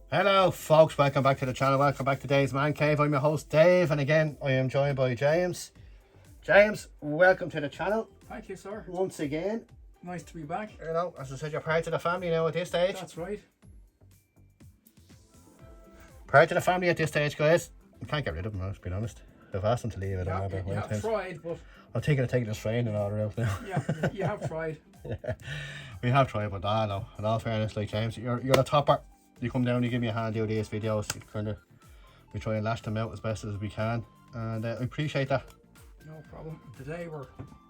Hello folks, welcome back to the channel, welcome back to Dave's Man Cave. I'm your host Dave, and again I am joined by James. James, welcome to the channel. Thank you, sir. Once again. Nice to be back. You know, as I said, you're part of the family now at this stage. That's right. Part of the family at this stage, guys. You can't get rid of them, let's be honest. I've asked them to leave it. You have tried, but... I'm thinking of taking this train and order out now. Yeah, you have tried. Yeah, we have tried, but no. In all fairness, like James, you're the topper. You come down, you give me a hand, do these videos. We try and lash them out as best as we can, and I appreciate that. No problem. Today we're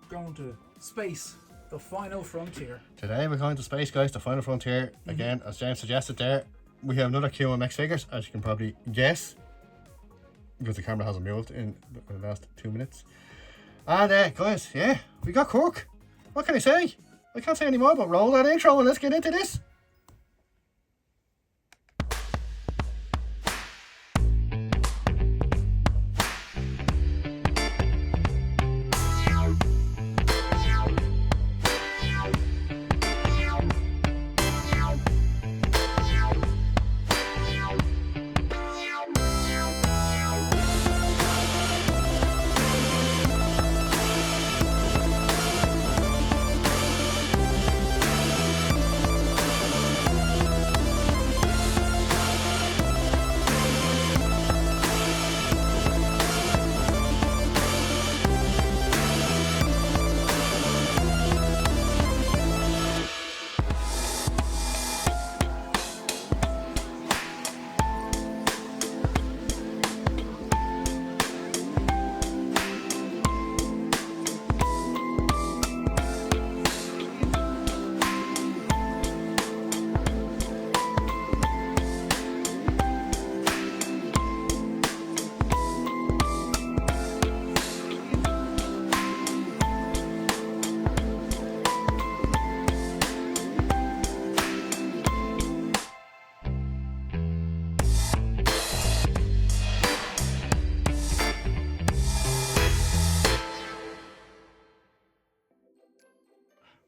going to space, the final frontier. Today we're going to space, guys, the final frontier. Again, as James suggested there, we have another QMX figures, as you can probably guess, because the camera hasn't moved in the last 2 minutes. And guys, yeah, we got Kirk. What can I say? I can't say any more, but roll that intro and let's get into this.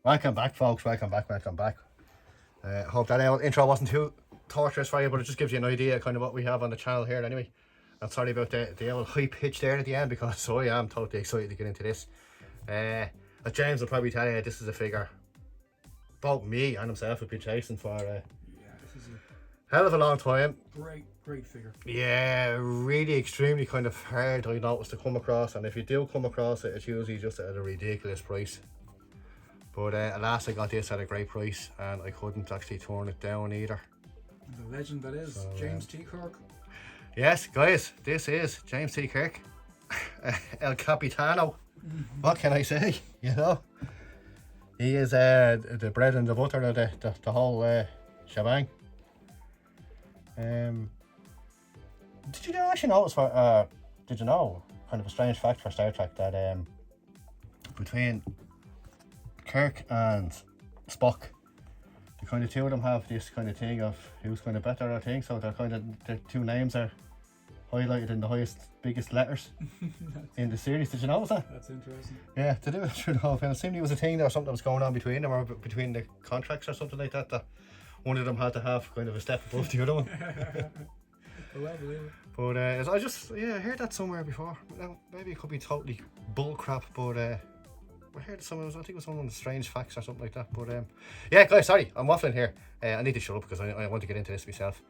Welcome back, folks. Welcome back. Hope that intro wasn't too torturous for you, but it just gives you an idea kind of what we have on the channel here anyway. I'm sorry about the old high pitch there at the end, because I am totally excited to get into this. As James will probably tell you, this is a figure both me and himself have been chasing for this is a hell of a long time. great figure. Yeah, really extremely kind of hard, I noticed, to come across, and if you do come across it, it's usually just at a ridiculous price. But alas, I got this at a great price, and I couldn't actually turn it down either. The legend that is James T. Kirk. Yes, guys, this is James T. Kirk, El Capitano. What can I say? You know, he is the bread and the butter of the whole shebang. Did you actually notice? Did you know, kind of a strange fact for Star Trek, that between Kirk and Spock, the kind of two of them have this kind of thing of who's kind of better, I think. So their two names are highlighted in the biggest letters in the series. Did you notice that? That's interesting. Yeah, to do it through the whole film. It seemed there was a thing there, or something that was going on between them, or between the contracts or something like that, that one of them had to have kind of a step above the other one. Well, I believe it. But I heard that somewhere before. Now, maybe it could be totally bull crap, but I heard I think it was one of the strange facts or something like that. But yeah, guys, sorry, I'm waffling here. I need to shut up because I want to get into this myself.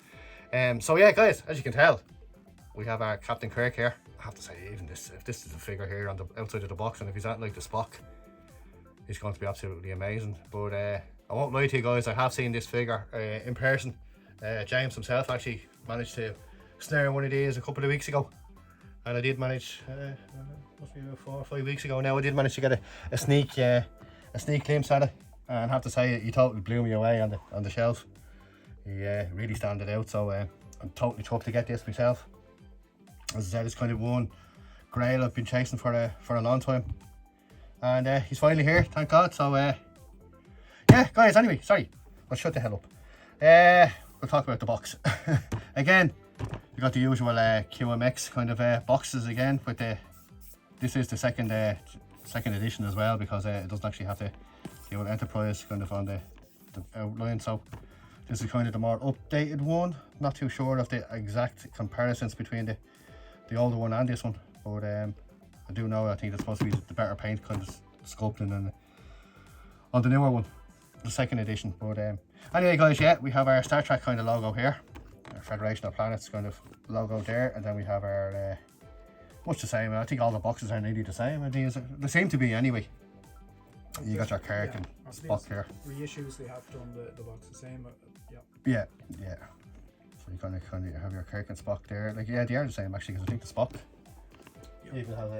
So yeah, guys, as you can tell, we have our Captain Kirk here. I have to say, even if this is a figure here on the outside of the box, and if he's at like the Spock, he's going to be absolutely amazing. But I won't lie to you guys, I have seen this figure in person. James himself actually managed to snare one of these a couple of weeks ago, and I did manage, must be about 4 or 5 weeks ago now, I did manage to get a sneak glimpse at it, and I have to say, he totally blew me away on the shelf. He really standed out, so I'm totally chuffed to get this myself. As I said, it's kind of one grail I've been chasing for a long time, and he's finally here, thank God. So yeah, guys, anyway, sorry, I'll shut the hell up. We'll talk about the box. Again, we got the usual QMX kind of boxes again, with this is the second edition as well, because it doesn't actually have the old Enterprise kind of on the outline. So This is kind of the more updated one. Not too sure of the exact comparisons between the older one and this one, but I do know I think it's supposed to be the better paint kind of sculpting than on the newer one, the second edition. But anyway guys, yeah, we have our Star Trek kind of logo here, our Federation of Planets kind of logo there, and then we have our much the same. I think all the boxes are nearly the same. I think they seem to be anyway. You got your Kirk and Spock here. Reissues, they have done the box the same. Yeah. So you kind of have your Kirk and Spock there. Like, yeah, they are the same actually, because I think the Spock even has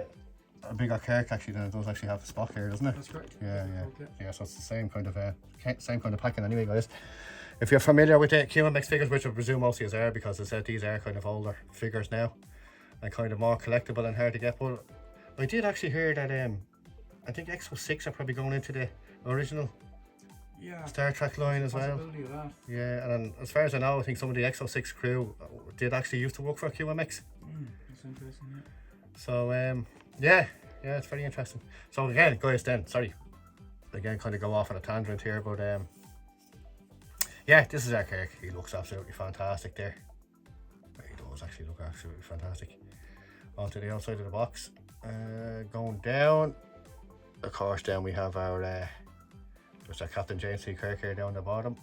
a bigger Kirk actually than it does actually have the Spock here, doesn't it? That's correct. Yeah. Okay. Yeah, so it's the same kind of packing anyway, guys. If you're familiar with the QMX figures, which I presume most of you are, because I said these are kind of older figures now and kind of more collectible and hard to get, but I did actually hear that I think X06 are probably going into the original Star Trek line as well. Of that. Yeah, and then, as far as I know, I think some of the X06 crew did actually used to work for QMX. That's interesting, yeah. So yeah, it's very interesting. So again, guys, then sorry, again, kind of go off on a tangent here, but yeah, this is our Kirk. He looks absolutely fantastic there. He does actually look absolutely fantastic. Onto the outside of the box, going down. Of course, then we have our just our Captain James T. Kirk here down the bottom,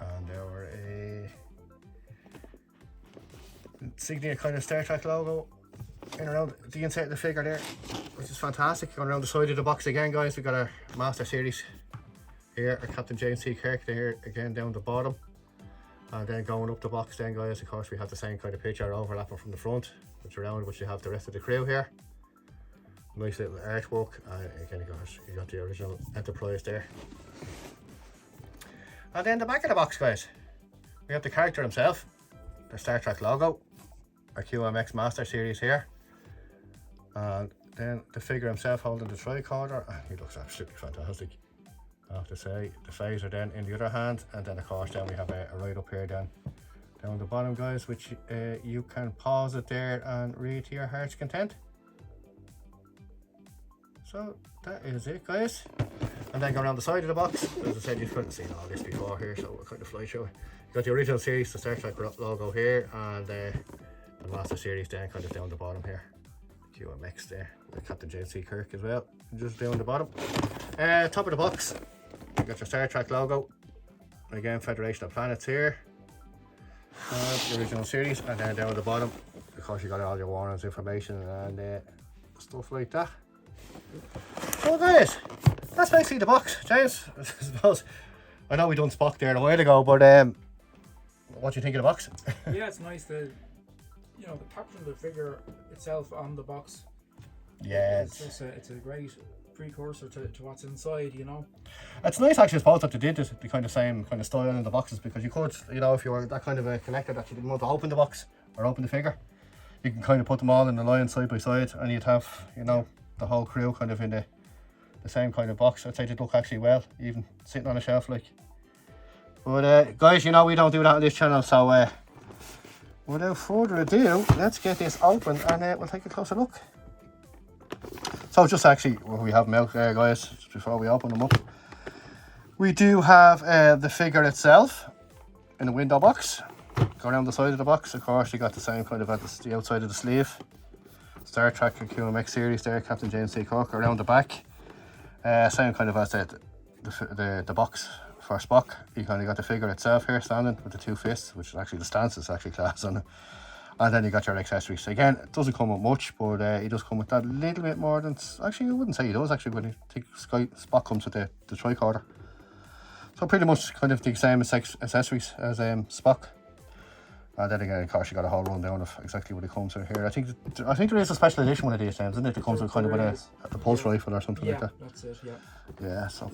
and our insignia kind of Star Trek logo in around the inside of the figure there, which is fantastic. Going around the side of the box again, guys, we got our Master Series here, our Captain James T. Kirk there again down the bottom, and then going up the box then, guys, of course we have the same kind of picture overlapping from the front, which around which you have the rest of the crew here. Nice little artwork, again, you got the original Enterprise there. And then the back of the box, guys, we have the character himself, the Star Trek logo, our QMX Master Series here, and then the figure himself holding the tricorder, and he looks absolutely fantastic, I have to say. The phaser then in the other hand, and then of course then we have a right up here then down the bottom, guys, which you can pause it there and read to your heart's content. So that is it, guys. And then go around the side of the box. As I said, you couldn't see all this before here, so we'll kind of fly through it. You got the original series, the Star Trek logo here, and the Master Series then kind of down the bottom here. QMX there, with Captain James T. Kirk as well, just down the bottom. Top of the box, you got your Star Trek logo. Again, Federation of Planets here. The original series, and then down at the bottom, of course, you got all your warnings, information, and stuff like that. So guys, that's basically the box. James, I suppose, I know we done Spock there a while ago, but what do you think of the box? Yeah, it's nice the capturing the figure itself on the box. Yeah, it's a great precursor to what's inside, It's nice actually, I suppose, that they did the kind of same kind of style in the boxes, because you could, if you were that kind of a collector that you didn't want to open the box or open the figure, you can kind of put them all in the line side by side, and you'd have, the whole crew kind of in the same kind of box. I'd say they'd look actually well, even sitting on a shelf like. But guys, we don't do that on this channel, so without further ado, let's get this open and we'll take a closer look. So just actually, we have them out there, guys, before we open them up. We do have the figure itself in a window box. Go around the side of the box, of course, you got the same kind of at the outside of the sleeve. Star Trek and QMX series there, Captain James T. Kirk. Around the back, same kind of as the box for Spock. You kind of got the figure itself here standing with the two fists, which is actually the stance is actually class on it. And then you got your accessories. Again, it doesn't come with much, but it does come with that little bit more than, actually I wouldn't say it does actually, but I think Spock comes with the tricorder. So pretty much kind of the same as accessories as Spock. And then again, of course, you got a whole rundown of exactly what it comes with here. I think there is a special edition one of these times, isn't it? It comes with kind of with a pulse rifle or something like that. Yeah, that's it, yeah. Yeah, so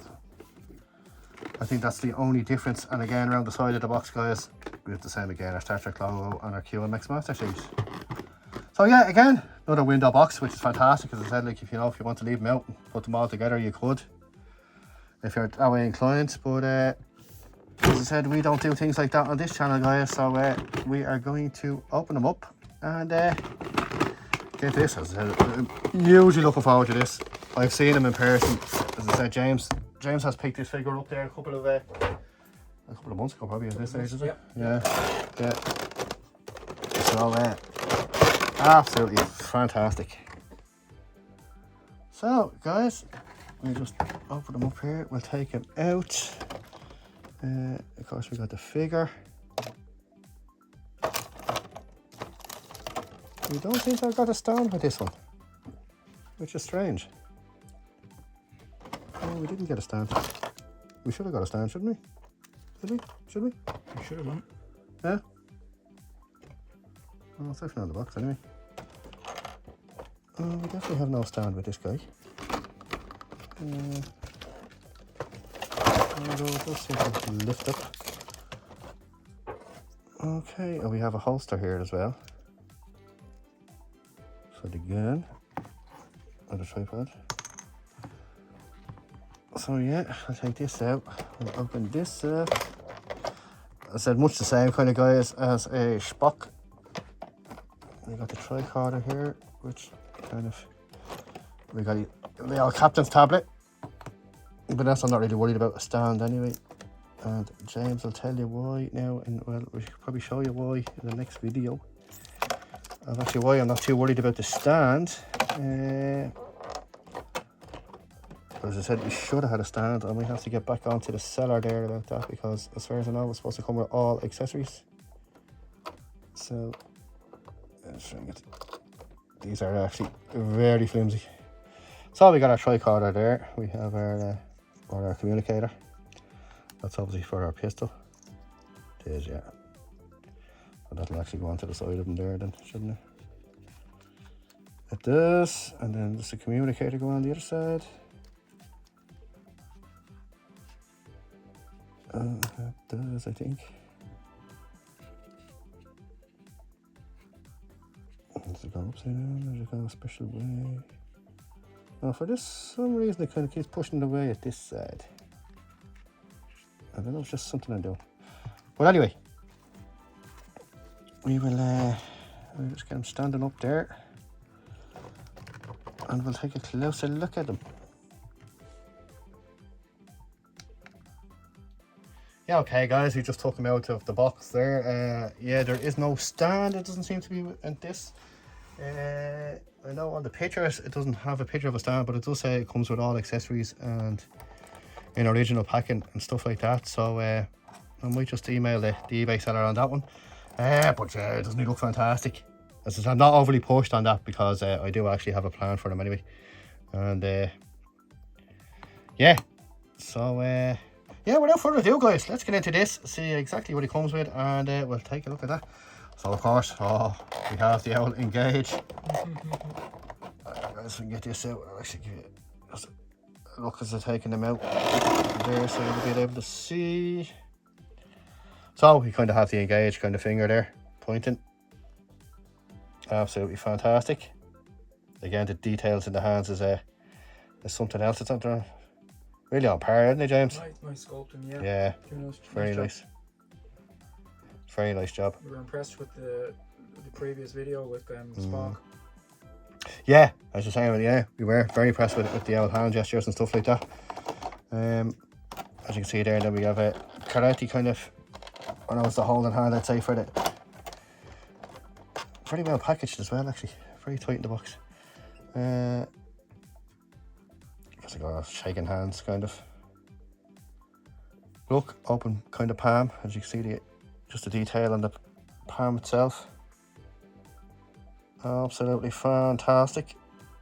I think that's the only difference. And again, around the side of the box, guys, we have the same again, our Star Trek logo and our QMX Master Series. So yeah, again, another window box, which is fantastic. As I said, like if you want to leave them out and put them all together, you could, if you're that way inclined. But as I said, we don't do things like that on this channel, guys, so we are going to open them up and get this. As I said, I'm hugely looking forward to this. I've seen him in person. As I said, James has picked this figure up there a couple of a couple of months ago, probably at this stage, is it? Yeah. Yeah. So, absolutely fantastic. So, guys, we just open them up here. We'll take them out. Of course, we got the figure. We don't think I've got a stand with this one, which is strange. Oh, we didn't get a stand. We should have got a stand, shouldn't we? Did we? Should we? We should have done. Yeah. Well, it's definitely on the box anyway. We definitely have no stand with this guy. Although it does seem to lift up. Okay, and we have a holster here as well. For the gun. And the tripod. So yeah, I'll take this out. I'll open this up. I said much the same kind of guys as a Spock. We got the tricorder here, which kind of, we got the old captain's tablet, but that's I'm not really worried about a stand anyway. And James will tell you why now, and well, we should probably show you why in the next video. And actually why I'm not too worried about the stand. As I said, we should have had a stand, and we have to get back onto the seller there about that, because as far as I know, it's supposed to come with all accessories. So let's try and get, these are actually very flimsy. So we got our tricorder there. We have our communicator. That's obviously for our pistol. It is, yeah. But that'll actually go onto the side of them there then, shouldn't it? It does, and then there's a communicator go on the other side. That does, I think. Does it go upside down? Does it go a special way? Now, for this, some reason it kind of keeps pushing away at this side. I don't know, it's just something I do. But anyway, we'll just get them standing up there, and we'll take a closer look at them. Yeah, okay guys, we just took them out of the box there. Yeah, there is no stand, it doesn't seem to be in this. I know on the pictures it doesn't have a picture of a stand, but it does say it comes with all accessories and in original packing and stuff like that. So I might just email the eBay seller on that one. But doesn't it look fantastic? As I said, I'm not overly pushed on that, because I do actually have a plan for them anyway. And yeah, so yeah, without further ado guys, let's get into this, see exactly what it comes with, and we'll take a look at that. So of course, we have the old Engage. Guys, we can get this out. I'll actually give you just a look as I'm taking them out there, so you'll be able to see. So we kind of have the Engage kind of finger there, pointing. Absolutely fantastic. Again, the details in the hands is something else. It's not there. Really on par, isn't it, James? Nice sculpting, yeah. Yeah, very nice. nice. Very nice job. We were impressed with the previous video with Spock. Yeah, as you're saying, yeah, we were very impressed with the old hand gestures and stuff like that. As you can see there, then we have a karate kind of, when I was the holding hand, I'd say, for the, very well packaged as well, actually, very tight in the box. Because I got shaking hands, kind of. Look, open kind of palm, as you can see, just the detail on the palm itself. Absolutely fantastic.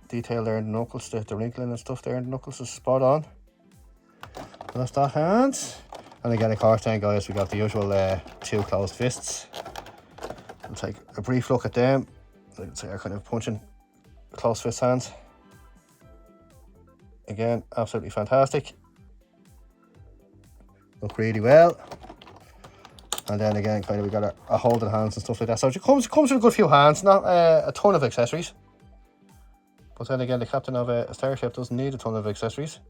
Detail there in the knuckles, the wrinkling and stuff there in the knuckles is spot on. So that's that hand. And again, of course, then guys, we got the usual two closed fists. We'll take a brief look at them. Let's say, are kind of punching closed fist hands. Again, absolutely fantastic. Look really well. And then again, kind of we got a holding hands and stuff like that. So it comes with a good few hands, not a ton of accessories. But then again, the captain of a starship doesn't need a ton of accessories.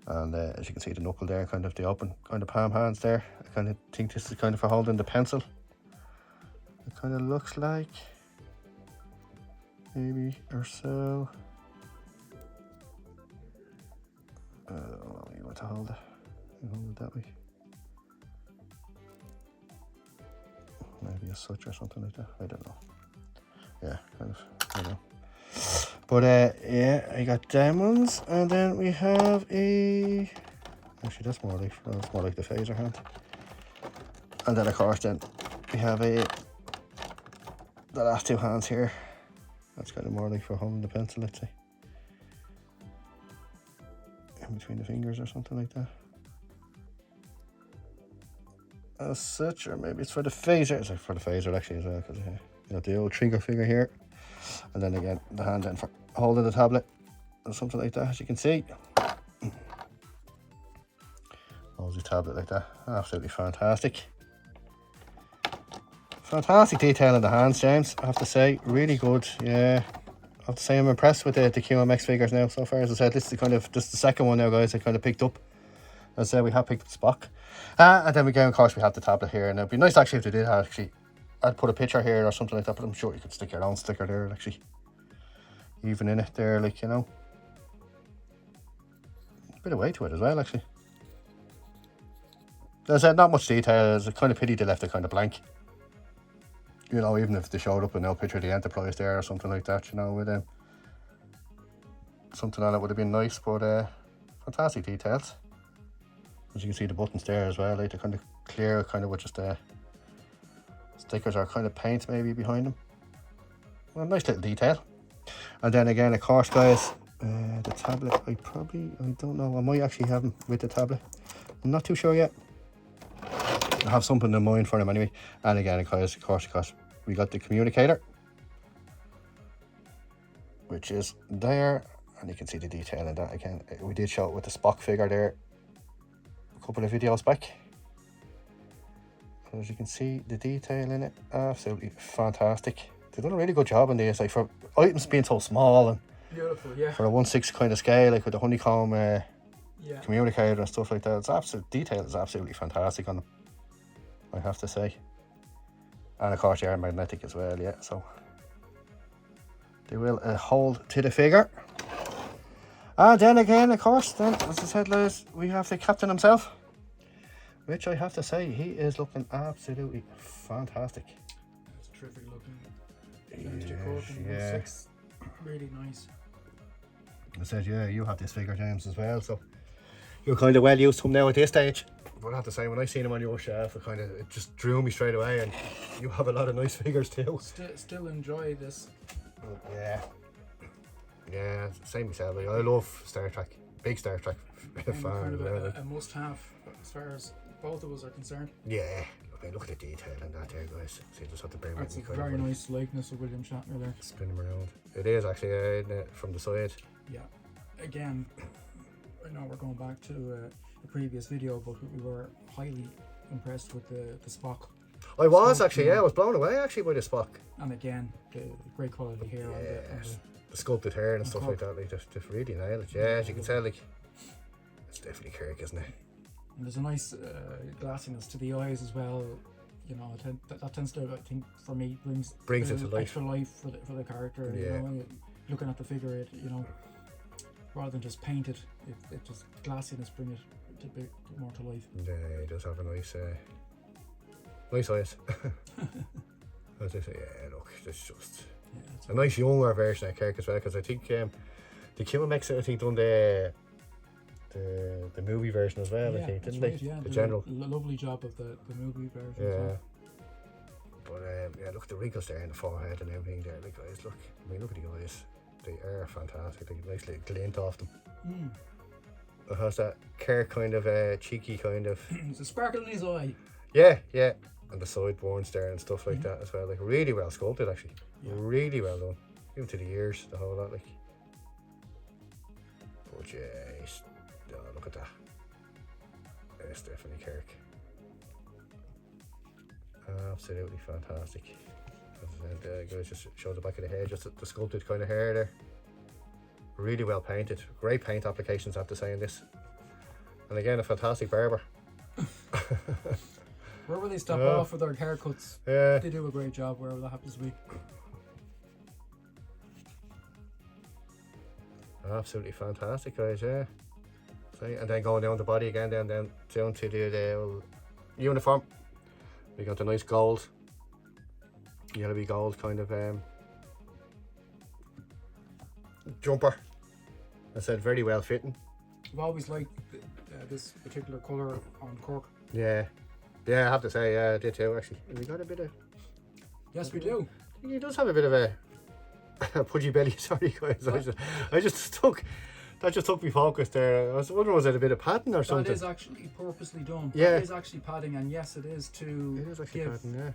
And as you can see, the knuckle there, kind of the open kind of palm hands there. I kind of think this is kind of for holding the pencil. It kind of looks like, maybe or so. I don't know, you want to hold it. Hold it that way. Maybe a such or something like that. I don't know. Yeah, kind of. I don't know. But yeah, I got them ones, and then we have a. Actually, that's more like the phaser hand. And then of course, then we have the last two hands here. That's kind of more like for holding the pencil, let's say. In between the fingers or something like that. As such, or maybe it's for the phaser. It's for the phaser actually as well, because you got the old trigger finger here, and then again the hand then for holding the tablet or something like that. As you can see, holds the tablet like that. Absolutely fantastic. Fantastic detail in the hands, James. I have to say, really good. Yeah, I have to say I'm impressed with the QMX figures now so far. As I said, this is the second one now, guys. I kind of picked up. As I said, we have picked up Spock. And then again, of course, we have the tablet here. And it'd be nice actually if they did actually, I'd put a picture here or something like that, but I'm sure you could stick your own sticker there actually. Even in it there, like, you know. A bit of weight to it as well, actually. As I said, not much detail. It's a kind of pity they left it kind of blank. You know, even if they showed up with no picture of the Enterprise there or something like that, you know, with something on it would have been nice, but fantastic details. As you can see, the buttons there as well, like they're kind of clear, kind of with just stickers or kind of paint maybe behind them. Well, nice little detail. And then again, of course, guys, the tablet, I don't know, I might actually have them with the tablet. I'm not too sure yet. I have something in mind for them anyway. And again, of course, we got the communicator, which is there, and you can see the detail in that again. We did show it with the Spock figure there a couple of videos back. As you can see, the detail in it, absolutely fantastic. They've done a really good job on these, like for items being so small and Beautiful, yeah. for a 1/6 kind of scale, like with the honeycomb communicator and stuff like that. It's absolute detail is absolutely fantastic on them, I have to say. And of course, they are magnetic as well, yeah. So they will hold to the figure. And then again, of course, then as I said, guys, we have the captain himself, which I have to say, he is looking absolutely fantastic. It's a terrific looking. Captain Kirk in 1/6. Really nice. I said, yeah, you have this figure, James, as well, so you're kind of well used to him now at this stage. But I have to say, when I seen him on your shelf, it just drew me straight away, and you have a lot of nice figures too. Still enjoy this. Yeah, same myself. Like, I love Star Trek, big Star Trek fan. Kind of a must-have as far as both of us are concerned. Yeah, look at the detail in that there, guys. So you just have to bear with That's me. a very nice likeness of William Shatner there. Spin him around. It is actually from the side. Yeah. Again, I know we're going back to a previous video, but we were highly impressed with the Spock. I was actually, I was blown away actually by the Spock. And again, the great quality hair on the sculpted hair and stuff like that, like just really nailed it. Yeah, as you can tell, like it's definitely Kirk, isn't it? And there's a nice glassiness to the eyes as well. You know, that tends to, I think, for me, brings it to life. Extra life for the character. Yeah. You know, looking at the figure, rather than just paint it, it just glassiness bring it a bit more to life. Yeah, he does have a nice eyes. As I say, yeah, look, it's just a nice younger version of Kirk as well, because I think the QMX, I think, done the movie version as well, I think, didn't they? Right, yeah, the general. Lovely job of the movie version. Yeah. But look, the wrinkles there in the forehead and everything there, like, guys, look at the eyes. They are fantastic. Like, a nice little glint off them. It has that Kirk kind of cheeky kind of. There's a sparkle in his eye. Yeah, and the sideburns there and stuff like that as well. Like, really well sculpted actually. Yeah. Really well done. Even to the ears, the whole lot, like. But yeah, look at that. It's definitely Kirk. Absolutely fantastic. Guys, just show the back of the hair, just the sculpted kind of hair there. Really well painted. Great paint applications, I have to say, in this. And again, a fantastic barber. Wherever they stop off with their haircuts, they do a great job wherever that happens to be. Absolutely fantastic, guys, yeah. See, and then going down the body again, down to the uniform. We got the nice gold, yellowy gold kind of jumper. I said very well fitting. I've always liked this particular colour on Kirk. Yeah, I have to say, yeah, I did too actually. We got a bit of. Yes, we do. He does have a bit of a pudgy belly. Sorry guys, I just took. That just took me focus there. I was wondering, was it a bit of padding or something? That is actually purposely done. Yeah. That is actually padding, and yes, it is to It is actually give padding,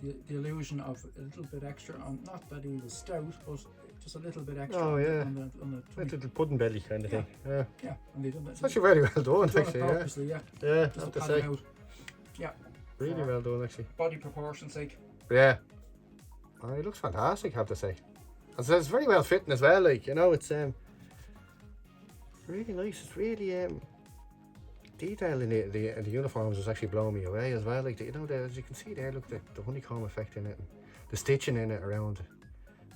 yeah. the illusion of a little bit extra. Not that he was stout, but just a little bit extra. Oh, yeah. On the Like a little pudding belly kind of thing. Yeah. Yeah, and they done that. It's actually very well done, Done actually. it Yeah. purposely, yeah. Yeah, I Just have to to pad say. him out. Yeah. Really For well done, actually. body proportion's sake. Yeah. Oh, he looks fantastic, I have to say. And so it's very well fitting as well. Like, you know, it's really nice. It's really detail in the uniforms is actually blowing me away as well. Like, you know, as you can see there, look, the honeycomb effect in it, and the stitching in it around.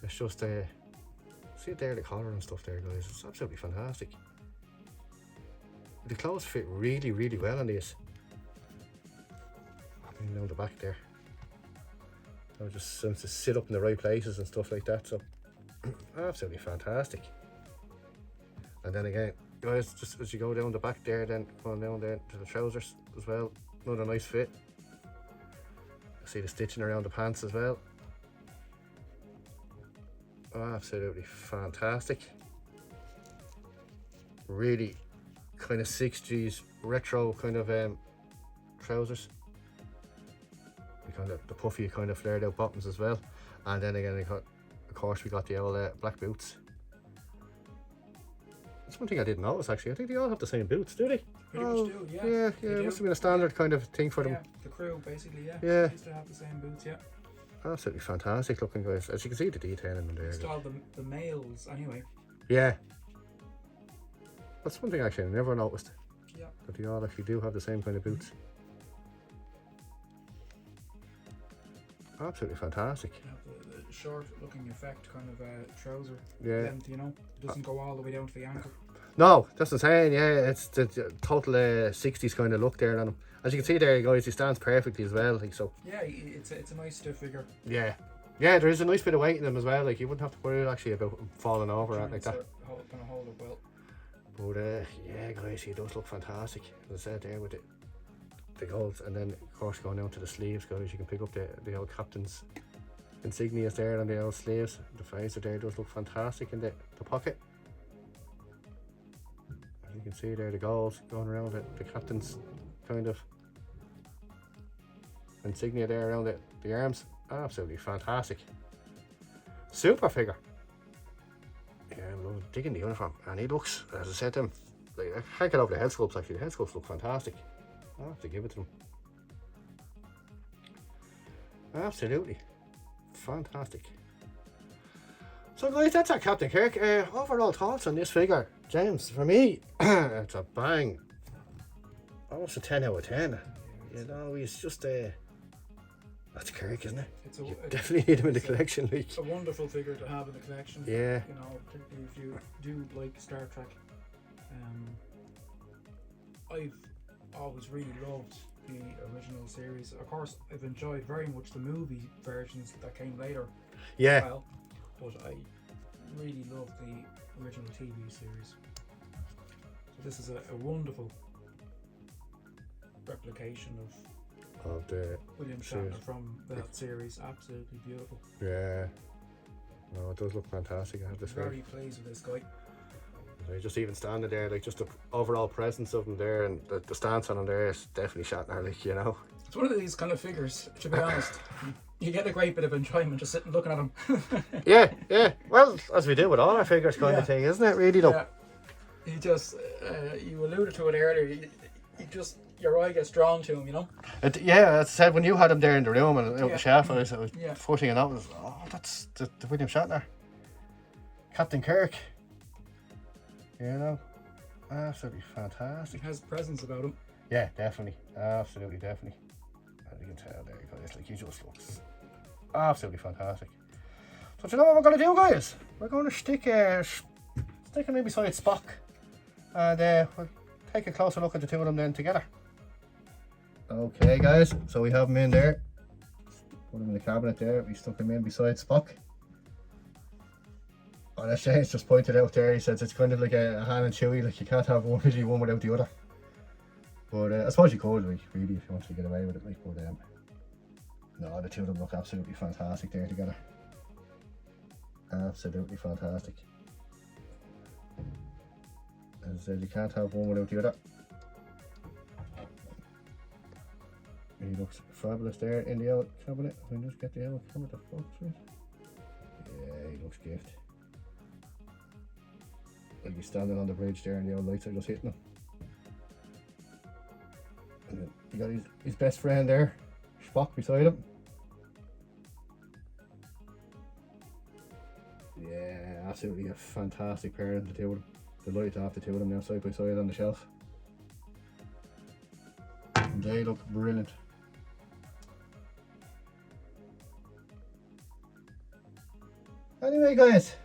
It's just see it there, the collar and stuff there, guys. It's absolutely fantastic. The clothes fit really, really well on these. And down the back there. So it just seems to sit up in the right places and stuff like that. So absolutely fantastic. And then again, guys, just as you go down the back there, then going down there to the trousers as well, another nice fit. See the stitching around the pants as well. Absolutely fantastic. Really kind of 60s retro kind of trousers. The puffy kind of flared out bottoms as well. And then again, of course, we got the old black boots. That's one thing I didn't notice actually. I think they all have the same boots, do they? Pretty much do, yeah. Yeah, They it do. must have been a standard kind of thing for them. Yeah, the crew basically, yeah. Yeah. They used to have the same boots, yeah. Absolutely fantastic looking, guys. As you can see the detail in them there. It's all the males anyway. Yeah. That's one thing actually I never noticed. Yeah. That they all actually do have the same kind of boots. Absolutely fantastic. You have the short looking effect kind of trouser Yeah. length, you know. It doesn't go all the way down to the ankle. No, that's what I'm saying, yeah. It's the total 60s kind of look there on him. As you can see there, guys, he stands perfectly as well. Like, so. Yeah, it's a nice stiff figure. Yeah. Yeah, there is a nice bit of weight in them as well. Like, you wouldn't have to worry actually about him falling over or like that. Gonna hold up well. But yeah, guys, he does look fantastic. As I said there with the golds, and then of course going down to the sleeves, guys, you can pick up the old captain's insignias there on the old sleeves. The phaser there does look fantastic in the pocket. As you can see there, the golds going around the captain's kind of insignia there around the arms. Absolutely fantastic. Super figure. Yeah, I'm digging the uniform, and he looks, as I said to him, like, I can't get over the head sculpts actually. The head sculpts look fantastic. I have to give it to him. Absolutely fantastic. So guys, that's our Captain Kirk. Overall thoughts on this figure, James? For me, it's a bang. Almost a 10 out of 10. You know, he's just that's Kirk, isn't it? You definitely need him in the collection, like. It's a wonderful figure to have in the collection. Yeah. You know, particularly if you do like Star Trek. I've always really loved the original series. Of course, I've enjoyed very much the movie versions that came later. Yeah. As well, but I really love the original TV series. So this is a wonderful replication of the William series. Shatner from that series. Absolutely beautiful. Yeah. No, it does look fantastic, I have to say. Very pleased with this guy. Just even standing there, like, just the overall presence of him there, and the stance on him there is definitely Shatner, like, you know. It's one of these kind of figures, to be honest. You get a great bit of enjoyment just sitting looking at him. yeah. Well, as we do with all our figures kind of thing, isn't it, really, though? Yeah. You just, you alluded to it earlier, you just, your eye gets drawn to him, you know? Yeah, as I said, when you had him there in the room and out the shelf, I was footing and that was, that's the William Shatner. Captain Kirk. You know, absolutely fantastic. He has presence about him. Yeah, definitely. Absolutely, definitely. As you can tell there, guys, like, he just looks absolutely fantastic. So, do you know what we're going to do, guys? We're going to stick him in beside Spock. and we'll take a closer look at the two of them then together. Okay guys, so we have them in there. Put them in the cabinet there. We stuck them in beside Spock. And as Shane's just pointed out there, he says it's kind of like a Han and Chewie, like you can't have one without the other. But I suppose you could, like, really, if you want to get away with it, like, but no, the two of them look absolutely fantastic there together. Absolutely fantastic. As I said, you can't have one without the other. He looks fabulous there in the old cabinet. If I can just get the old cabinet to focus with. Yeah, he looks gift. Like he's standing on the bridge there and the old lights are just hitting him. And then you got his best friend there, Spock, beside him. Yeah, absolutely a fantastic pair of the two of them. Delighted to have the two of them now side by side on the shelf. And they look brilliant. Anyway guys,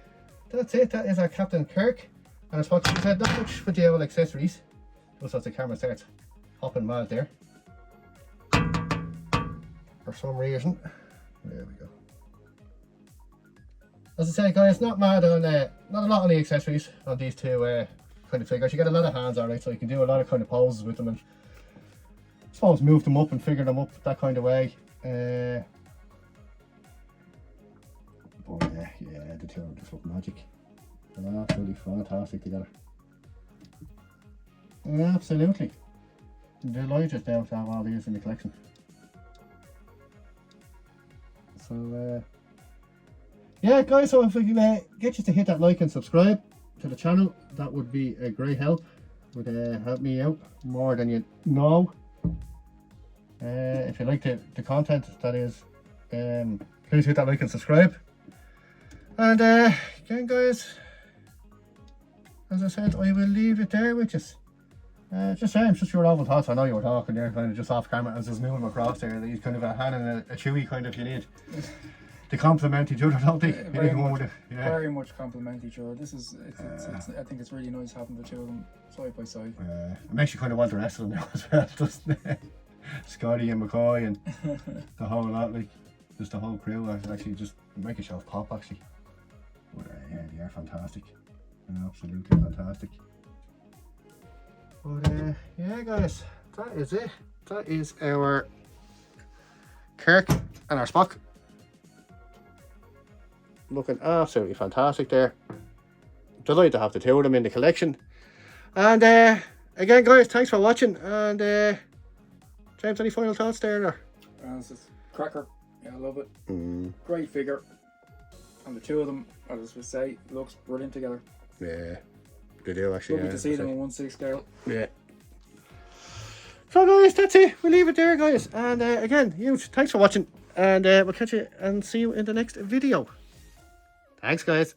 that's it. That is our Captain Kirk. And as what she said, not much with the old accessories. Just as the camera starts hopping mad there. For some reason. There we go. As I said guys, not mad on not a lot on the accessories on these two kind of figures. You get a lot of hands alright, so you can do a lot of kind of poses with them and I suppose move them up and figure them up that kind of way. But yeah, the two of them just look magic. They're absolutely fantastic together. Absolutely. Delighted now to have all these in the collection. So yeah guys, so if we can get you to hit that like and subscribe to the channel, that would be a great help. Would help me out more than you know. If you like the content, that is, please hit that like and subscribe. And again guys, as I said, I will leave it there with us. Just saying, just your overall thoughts. I know you were talking there kind of just off camera as I was moving across there. He's kind of a Han and a Chewie kind of, you need to complement each other, don't they? Very much complement each other. This is, I think it's really nice having the two of them side by side. It makes you kind of want the rest of them now as well, doesn't it? Scotty and McCoy and the whole lot, like just the whole crew. Actually, just make yourself pop actually. But yeah, they are fantastic. Absolutely fantastic. But yeah guys, that is it. That is our Kirk and our Spock. Looking absolutely fantastic there. Delighted to have the two of them in the collection. And again guys, thanks for watching. And James, any final thoughts there? This is cracker. Yeah, I love it. Great figure. And the two of them, as I would say, looks brilliant together. Yeah, they do actually. Lovely to see them on 1/6 scale. Yeah. So guys, that's it. We'll leave it there guys. And again, huge thanks for watching. And we'll catch you and see you in the next video. Thanks guys.